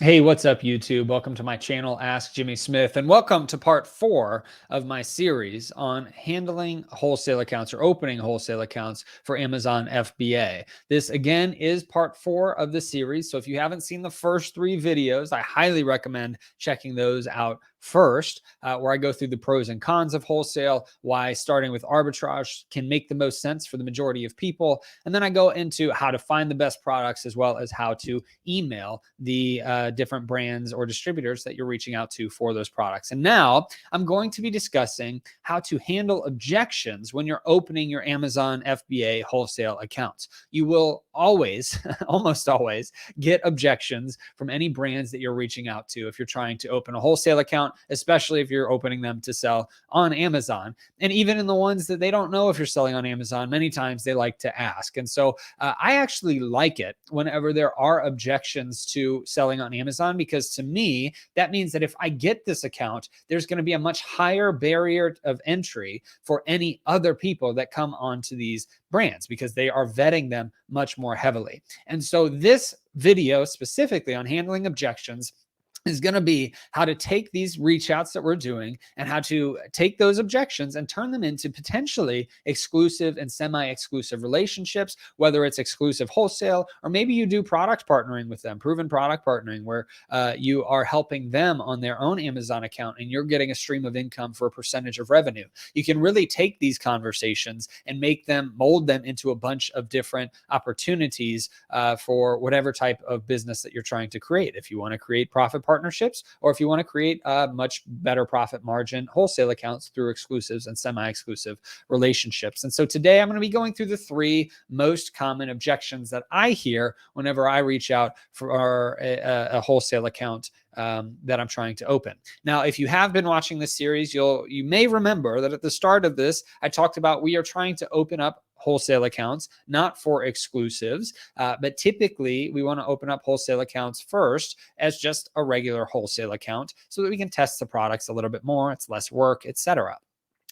Hey, what's up, YouTube? Welcome to my channel, Ask Jimmy Smith, and welcome to part 4 of my series on handling wholesale accounts or opening wholesale accounts for Amazon FBA. This, again, is part 4 of the series, so if you haven't seen the first 3 videos, I highly recommend checking those out first, where I go through the pros and cons of wholesale, why starting with arbitrage can make the most sense for the majority of people, and then I go into how to find the best products as well as how to email the different brands or distributors that you're reaching out to for those products. And now I'm going to be discussing how to handle objections when you're opening your Amazon FBA wholesale accounts. You will always, almost always, get objections from any brands that you're reaching out to if you're trying to open a wholesale account, especially if you're opening them to sell on Amazon. And even in the ones that they don't know if you're selling on Amazon, many times they like to ask. And so I actually like it whenever there are objections to selling on Amazon, because to me, that means that if I get this account, there's going to be a much higher barrier of entry for any other people that come onto these brands because they are vetting them much more heavily. And so this video specifically on handling objections is going to be how to take these reach outs that we're doing and how to take those objections and turn them into potentially exclusive and semi-exclusive relationships, whether it's exclusive wholesale or maybe you do product partnering with them, proven product partnering, where you are helping them on their own Amazon account and you're getting a stream of income for a percentage of revenue. You can really take these conversations and make them, mold them into a bunch of different opportunities for whatever type of business that you're trying to create. If you want to create profit partnerships, or if you want to create much better profit margin wholesale accounts through exclusives and semi-exclusive relationships. And so today I'm going to be going through the 3 most common objections that I hear whenever I reach out for a wholesale account that I'm trying to open. Now, if you have been watching this series, you may remember that at the start of this, I talked about we are trying to open up wholesale accounts, not for exclusives, but typically we want to open up wholesale accounts first as just a regular wholesale account so that we can test the products a little bit more. It's less work, etc.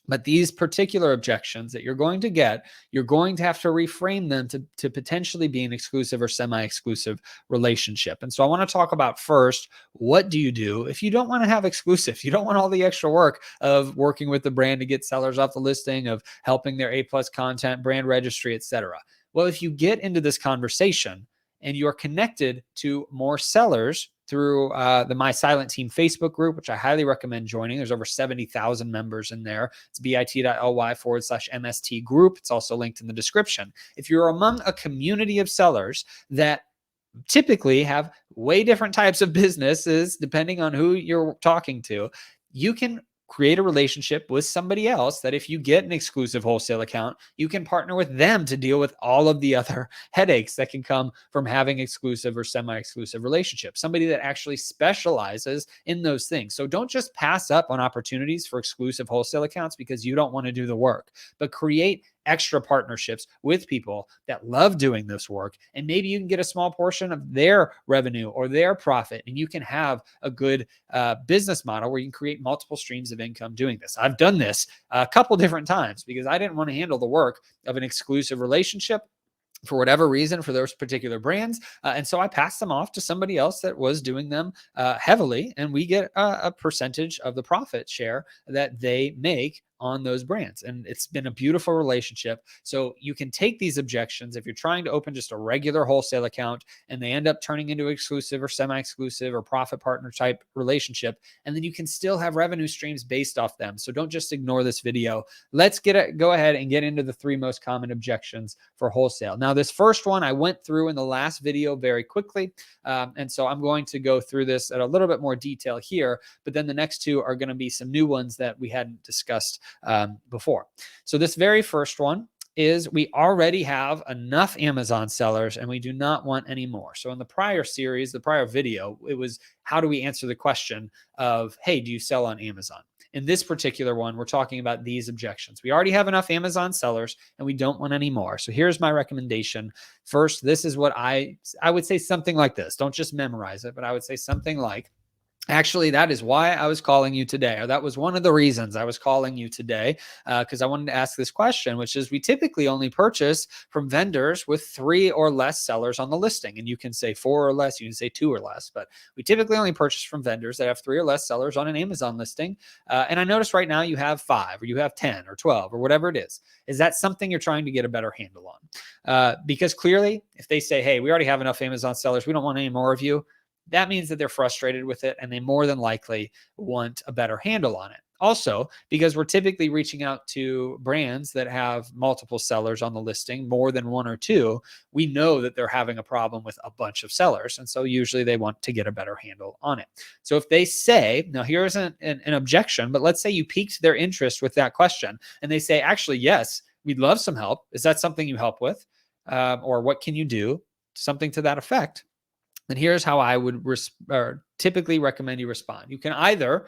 But these particular objections that you're going to get, you're going to have to reframe them to potentially be an exclusive or semi-exclusive relationship. And so I want to talk about first, what do you do if you don't want to have exclusive? You don't want all the extra work of working with the brand to get sellers off the listing, of helping their A+ content, brand registry, etc. Well, if you get into this conversation and you're connected to more sellers through the My Silent Team Facebook group, which I highly recommend joining. There's over 70,000 members in there. It's bit.ly/MST group. It's also linked in the description. If you're among a community of sellers that typically have way different types of businesses, depending on who you're talking to, you can create a relationship with somebody else that if you get an exclusive wholesale account, you can partner with them to deal with all of the other headaches that can come from having exclusive or semi-exclusive relationships. Somebody that actually specializes in those things. So don't just pass up on opportunities for exclusive wholesale accounts because you don't want to do the work, but create extra partnerships with people that love doing this work. And maybe you can get a small portion of their revenue or their profit, and you can have a good business model where you can create multiple streams of income doing this. I've done this a couple different times because I didn't want to handle the work of an exclusive relationship for whatever reason for those particular brands. And so I passed them off to somebody else that was doing them heavily, and we get a percentage of the profit share that they make on those brands. And it's been a beautiful relationship. So you can take these objections if you're trying to open just a regular wholesale account and they end up turning into exclusive or semi-exclusive or profit partner type relationship, and then you can still have revenue streams based off them. So don't just ignore this video. Let's go ahead and get into the 3 most common objections for wholesale. Now, this first one I went through in the last video very quickly. And so I'm going to go through this at a little bit more detail here, but then the next 2 are going to be some new ones that we hadn't discussed before. So this very first one is we already have enough Amazon sellers and we do not want any more. So in the prior series, the prior video, it was how do we answer the question of, hey, do you sell on Amazon? In this particular one, we're talking about these objections. We already have enough Amazon sellers and we don't want any more. So here's my recommendation. First, this is what I would say something like this. Don't just memorize it, but I would say something like, Actually, that is why I was calling you today, or that was one of the reasons I was calling you today, because I wanted to ask this question, which is we typically only purchase from vendors with 3 or less sellers on the listing. And you can say 4 or less, you can say 2 or less, but we typically only purchase from vendors that have 3 or less sellers on an Amazon listing. And I notice right now you have 5 or you have 10 or 12 or whatever it is. Is that something you're trying to get a better handle on? Because clearly, if they say, hey, we already have enough Amazon sellers, we don't want any more of you, that means that they're frustrated with it and they more than likely want a better handle on it. Also, because we're typically reaching out to brands that have multiple sellers on the listing, more than 1 or 2, we know that they're having a problem with a bunch of sellers. And so usually they want to get a better handle on it. So if they say, now here's an objection, but let's say you piqued their interest with that question and they say, actually, yes, we'd love some help. Is that something you help with? Or what can you do? Something to that effect. And here's how I would typically recommend you respond. You can either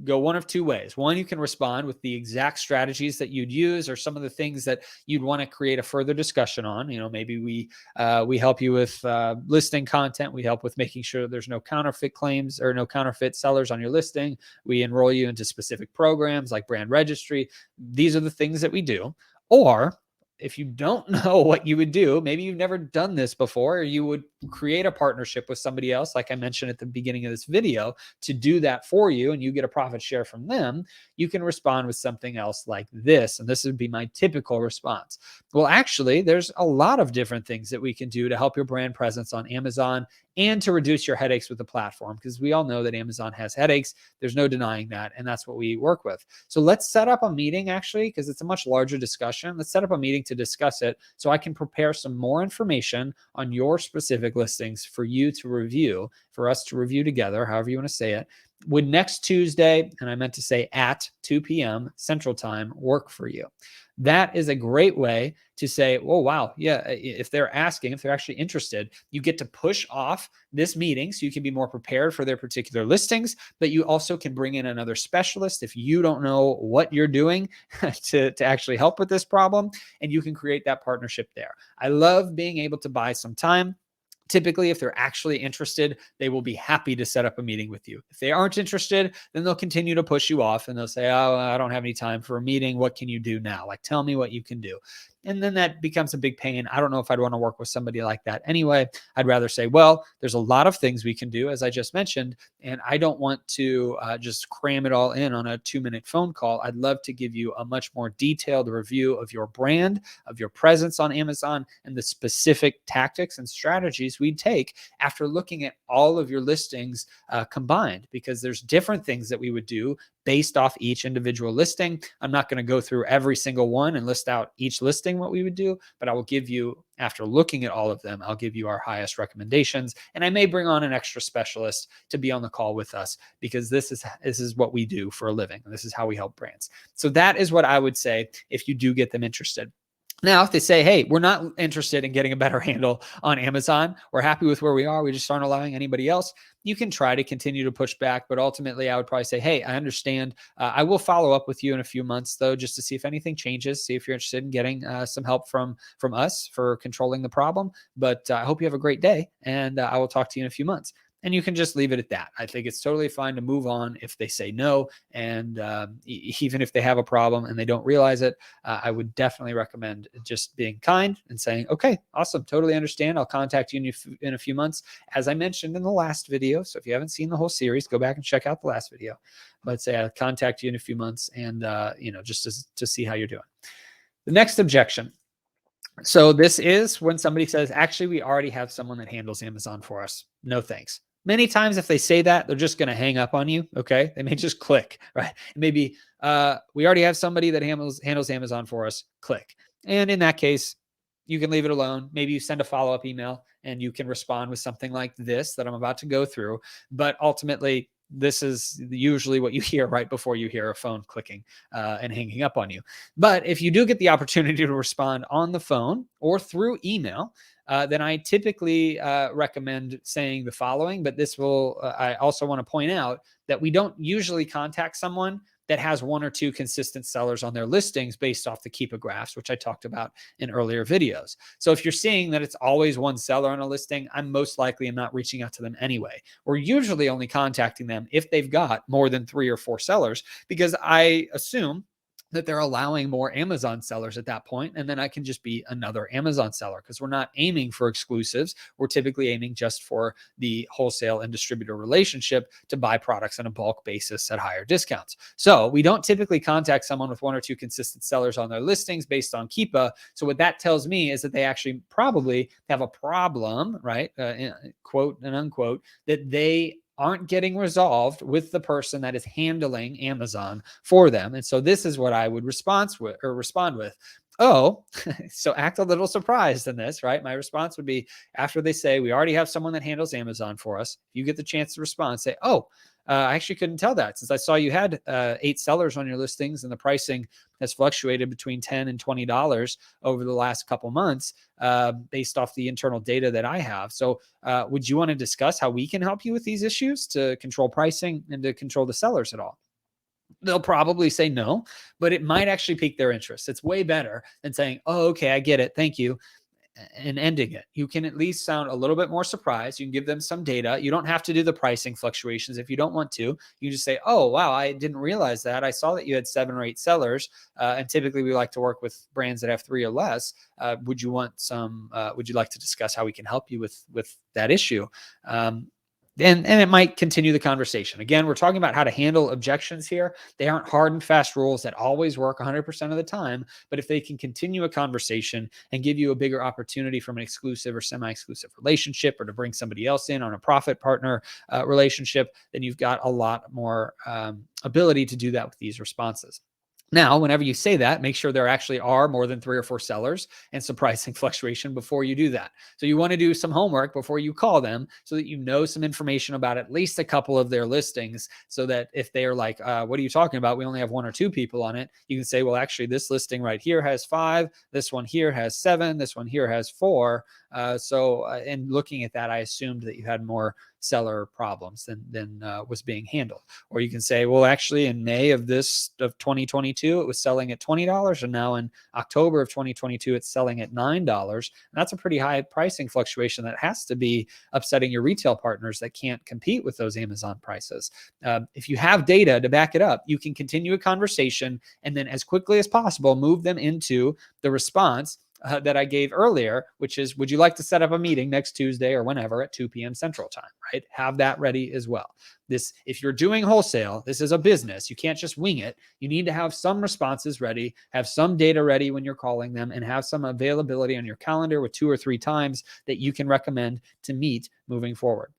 go one of 2 ways. One, you can respond with the exact strategies that you'd use or some of the things that you'd want to create a further discussion on. Maybe we help you with listing content. We help with making sure there's no counterfeit claims or no counterfeit sellers on your listing. We enroll you into specific programs like brand registry. These are the things that we do. Or if you don't know what you would do, maybe you've never done this before, or you would create a partnership with somebody else, like I mentioned at the beginning of this video, to do that for you, and you get a profit share from them, you can respond with something else like this. And this would be my typical response. Well, actually, there's a lot of different things that we can do to help your brand presence on Amazon and to reduce your headaches with the platform, because we all know that Amazon has headaches. There's no denying that. And that's what we work with. So let's set up a meeting, actually, because it's a much larger discussion. Let's set up a meeting to discuss it so I can prepare some more information on your specific listings for you to review, for us to review together, however you want to say it. Would next Tuesday, and I meant to say at 2 p.m. Central Time, work for you? That is a great way to say, oh, wow, yeah, if they're asking, if they're actually interested, you get to push off this meeting so you can be more prepared for their particular listings, but you also can bring in another specialist if you don't know what you're doing to actually help with this problem, and you can create that partnership there. I love being able to buy some time. Typically, if they're actually interested, they will be happy to set up a meeting with you. If they aren't interested, then they'll continue to push you off and they'll say, oh, I don't have any time for a meeting. What can you do now? Like, tell me what you can do. And then that becomes a big pain. I don't know if I'd want to work with somebody like that anyway. I'd rather say, well, there's a lot of things we can do, as I just mentioned, and I don't want to just cram it all in on a 2-minute phone call. I'd love to give you a much more detailed review of your brand, of your presence on Amazon, and the specific tactics and strategies we'd take after looking at all of your listings combined, because there's different things that we would do based off each individual listing. I'm not going to go through every single one and list out each listing what we would do, but I will give you, after looking at all of them, I'll give you our highest recommendations. And I may bring on an extra specialist to be on the call with us, because this is what we do for a living. This is how we help brands. So that is what I would say if you do get them interested. Now, if they say, hey, we're not interested in getting a better handle on Amazon, we're happy with where we are, we just aren't allowing anybody else, you can try to continue to push back. But ultimately, I would probably say, hey, I understand. I will follow up with you in a few months, though, just to see if anything changes, see if you're interested in getting some help from us for controlling the problem. But I hope you have a great day, and I will talk to you in a few months. And you can just leave it at that. I think it's totally fine to move on if they say no. And even if they have a problem and they don't realize it, I would definitely recommend just being kind and saying, okay, awesome, totally understand. I'll contact you in a few months, as I mentioned in the last video. So if you haven't seen the whole series, go back and check out the last video. But say I'll contact you in a few months, and just to see how you're doing. The next objection. So this is when somebody says, actually, we already have someone that handles Amazon for us. No thanks. Many times if they say that, they're just going to hang up on you. Okay. They may just click, right? Maybe we already have somebody that handles Amazon for us. Click. And in that case, you can leave it alone. Maybe you send a follow-up email and you can respond with something like this that I'm about to go through. But ultimately, this is usually what you hear right before you hear a phone clicking and hanging up on you. But if you do get the opportunity to respond on the phone or through email, then I typically recommend saying the following. But this will, I also want to point out that we don't usually contact someone that has one or two consistent sellers on their listings based off the Keepa graphs, which I talked about in earlier videos. So if you're seeing that it's always one seller on a listing, I'm most likely am not reaching out to them anyway. We're usually only contacting them if they've got more than 3 or 4 sellers, because I assume that they're allowing more Amazon sellers at that point, and then I can just be another Amazon seller, because we're not aiming for exclusives. We're typically aiming just for the wholesale and distributor relationship to buy products on a bulk basis at higher discounts. So we don't typically contact someone with 1 or 2 consistent sellers on their listings based on Keepa. So what that tells me is that they actually probably have a problem, right? Quote and unquote, that they aren't getting resolved with the person that is handling Amazon for them. And so this is what I would respond with. Oh, so act a little surprised in this, right? My response would be, after they say, we already have someone that handles Amazon for us, you get the chance to respond, say, oh, I actually couldn't tell that, since I saw you had 8 sellers on your listings and the pricing has fluctuated between $10 and $20 over the last couple months based off the internal data that I have. So would you want to discuss how we can help you with these issues to control pricing and to control the sellers at all? They'll probably say no, but it might actually pique their interest. It's way better than saying, oh, okay, I get it, thank you, and ending it. You can at least sound a little bit more surprised. You can give them some data. You don't have to do the pricing fluctuations if you don't want to. You just say, oh, wow, I didn't realize that. I saw that you had 7 or 8 sellers. And typically we like to work with brands that have 3 or less. Would you like to discuss how we can help you with that issue? And it might continue the conversation. Again, we're talking about how to handle objections here. They aren't hard and fast rules that always work 100% of the time, but if they can continue a conversation and give you a bigger opportunity from an exclusive or semi-exclusive relationship, or to bring somebody else in on a profit partner relationship, then you've got a lot more ability to do that with these responses. Now, whenever you say that, make sure there actually are more than 3 or 4 sellers and some pricing fluctuation before you do that. So you want to do some homework before you call them, so that you know some information about at least a couple of their listings, so that if they are like, what are you talking about? We only have 1 or 2 people on it. You can say, well, actually this listing right here has 5. This one here has 7. This one here has 4. And looking at that, I assumed that you had more seller problems than was being handled. Or you can say, well, actually in May of 2022, it was selling at $20. And now in October of 2022, it's selling at $9. And that's a pretty high pricing fluctuation that has to be upsetting your retail partners that can't compete with those Amazon prices. If you have data to back it up, you can continue a conversation and then as quickly as possible, move them into the response that I gave earlier, which is, would you like to set up a meeting next Tuesday or whenever at 2 p.m. Central Time, right? Have that ready as well. If you're doing wholesale, this is a business. You can't just wing it. You need to have some responses ready, have some data ready when you're calling them, and have some availability on your calendar with 2 or 3 times that you can recommend to meet moving forward.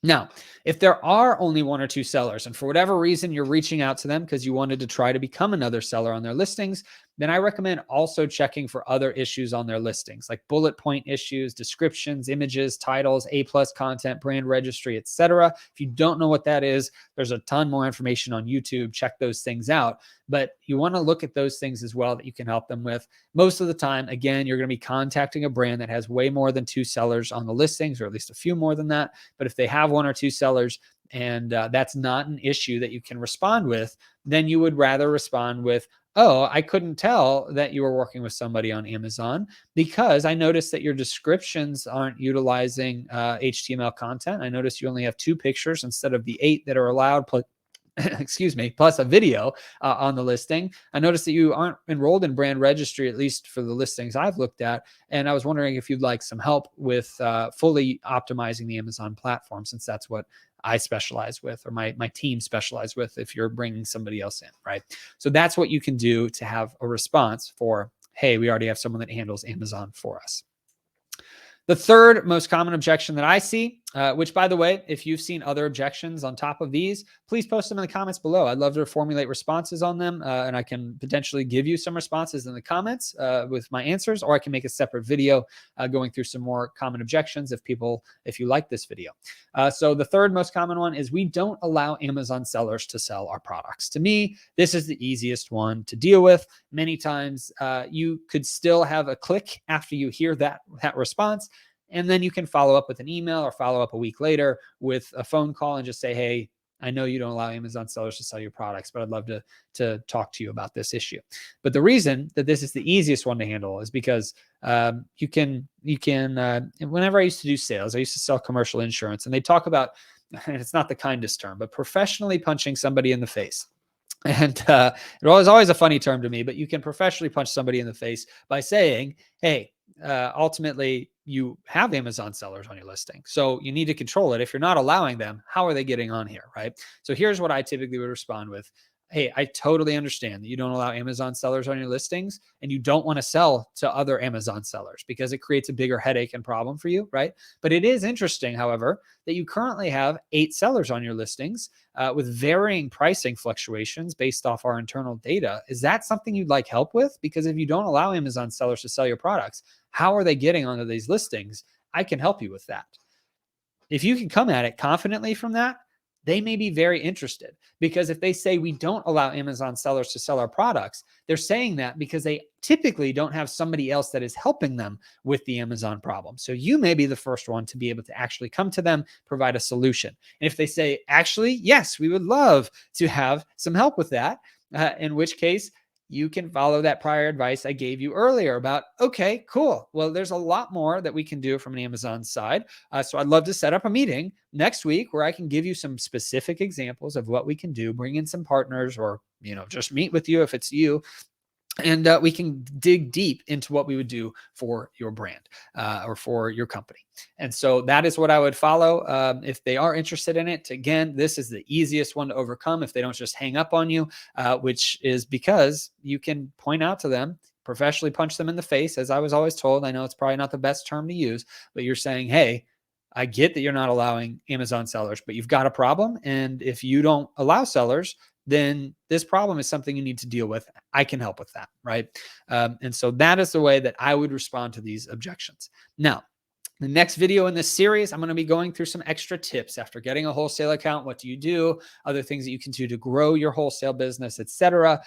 Now, if there are only 1 or 2 sellers, and for whatever reason you're reaching out to them because you wanted to try to become another seller on their listings, then I recommend also checking for other issues on their listings, like bullet point issues, descriptions, images, titles, A+ content, brand registry, etc. If you don't know what that is, there's a ton more information on YouTube. Check those things out. But you want to look at those things as well that you can help them with. Most of the time, again, you're going to be contacting a brand that has way more than 2 sellers on the listings, or at least a few more than that. But if they have 1 or 2 sellers, and that's not an issue that you can respond with, then you would rather respond with, oh, I couldn't tell that you were working with somebody on Amazon because I noticed that your descriptions aren't utilizing HTML content. I noticed you only have 2 pictures instead of the 8 that are allowed, excuse me, plus a video on the listing. I noticed that you aren't enrolled in brand registry, at least for the listings I've looked at. And I was wondering if you'd like some help with fully optimizing the Amazon platform, since that's what I specialize with, or my team specialize with if you're bringing somebody else in, right? So that's what you can do to have a response for, hey, we already have someone that handles Amazon for us. The third most common objection that I see, which, by the way, if you've seen other objections on top of these, please post them in the comments below. I'd love to formulate responses on them, and I can potentially give you some responses in the comments with my answers, or I can make a separate video going through some more common objections if you like this video. So the third most common one is, we don't allow Amazon sellers to sell our products. To me, this is the easiest one to deal with. Many times you could still have a click after you hear that response, and then you can follow up with an email or follow up a week later with a phone call and just say, hey, I know you don't allow Amazon sellers to sell your products, but I'd love to talk to you about this issue. But the reason that this is the easiest one to handle is because you can whenever I used to do sales, I used to sell commercial insurance, and they talk about, and it's not the kindest term, but professionally punching somebody in the face. And it was always a funny term to me, but you can professionally punch somebody in the face by saying, hey, ultimately you have Amazon sellers on your listing, so you need to control it. If you're not allowing them, how are they getting on here, right? So here's what I typically would respond with. Hey, I totally understand that you don't allow Amazon sellers on your listings and you don't want to sell to other Amazon sellers because it creates a bigger headache and problem for you, right? But it is interesting, however, that you currently have 8 sellers on your listings with varying pricing fluctuations based off our internal data. Is that something you'd like help with? Because if you don't allow Amazon sellers to sell your products, how are they getting onto these listings? I can help you with that. If you can come at it confidently from that, they may be very interested, because if they say we don't allow Amazon sellers to sell our products, they're saying that because they typically don't have somebody else that is helping them with the Amazon problem. So you may be the first one to be able to actually come to them, provide a solution. And if they say, actually, yes, we would love to have some help with that, in which case you can follow that prior advice I gave you earlier about, okay, cool. Well, there's a lot more that we can do from an Amazon side. So I'd love to set up a meeting next week where I can give you some specific examples of what we can do, bring in some partners, or, just meet with you if it's you. And we can dig deep into what we would do for your brand or for your company. And so that is what I would follow if they are interested in it. Again, this is the easiest one to overcome if they don't just hang up on you, which is because you can point out to them, professionally punch them in the face, as I was always told. I know it's probably not the best term to use, but you're saying, hey, I get that you're not allowing Amazon sellers, but you've got a problem. And if you don't allow sellers, then this problem is something you need to deal with. I can help with that, right? And so that is the way that I would respond to these objections. Now, the next video in this series, I'm going to be going through some extra tips after getting a wholesale account. What do you do? Other things that you can do to grow your wholesale business, etc.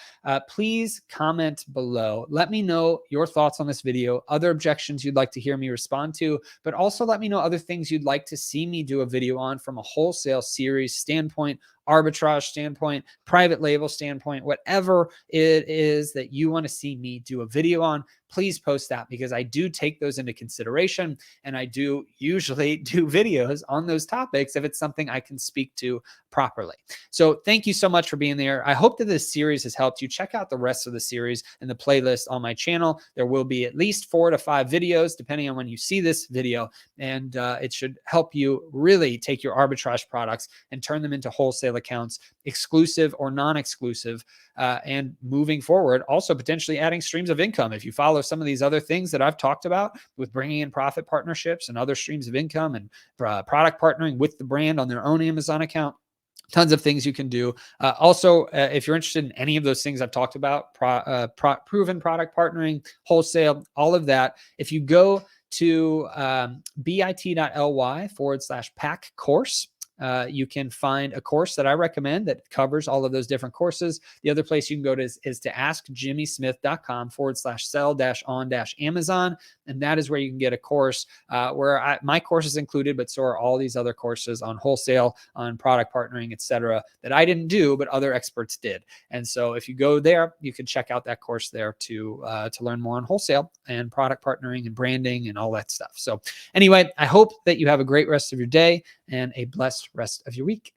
Please comment below. Let me know your thoughts on this video, other objections you'd like to hear me respond to, but also let me know other things you'd like to see me do a video on from a wholesale series standpoint, arbitrage standpoint, private label standpoint, whatever it is that you want to see me do a video on, please post that, because I do take those into consideration, and I do usually do videos on those topics if it's something I can speak to properly. So thank you so much for being there. I hope that this series has helped you. Check out the rest of the series and the playlist on my channel. There will be at least 4 to 5 videos, depending on when you see this video, and it should help you really take your arbitrage products and turn them into wholesale accounts, exclusive or non-exclusive, and moving forward, also potentially adding streams of income. If you follow some of these other things that I've talked about with bringing in profit partnerships and other streams of income and product partnering with the brand on their own Amazon account, tons of things you can do. Also, if you're interested in any of those things I've talked about, proven product partnering, wholesale, all of that, if you go to bit.ly/pack course, you can find a course that I recommend that covers all of those different courses. The other place you can go to is to askjimmysmith.com/sell-on-Amazon. And that is where you can get a course where my course is included, but so are all these other courses on wholesale, on product partnering, etc., that I didn't do, but other experts did. And so if you go there, you can check out that course there to learn more on wholesale and product partnering and branding and all that stuff. So anyway, I hope that you have a great rest of your day and a blessed rest of your week.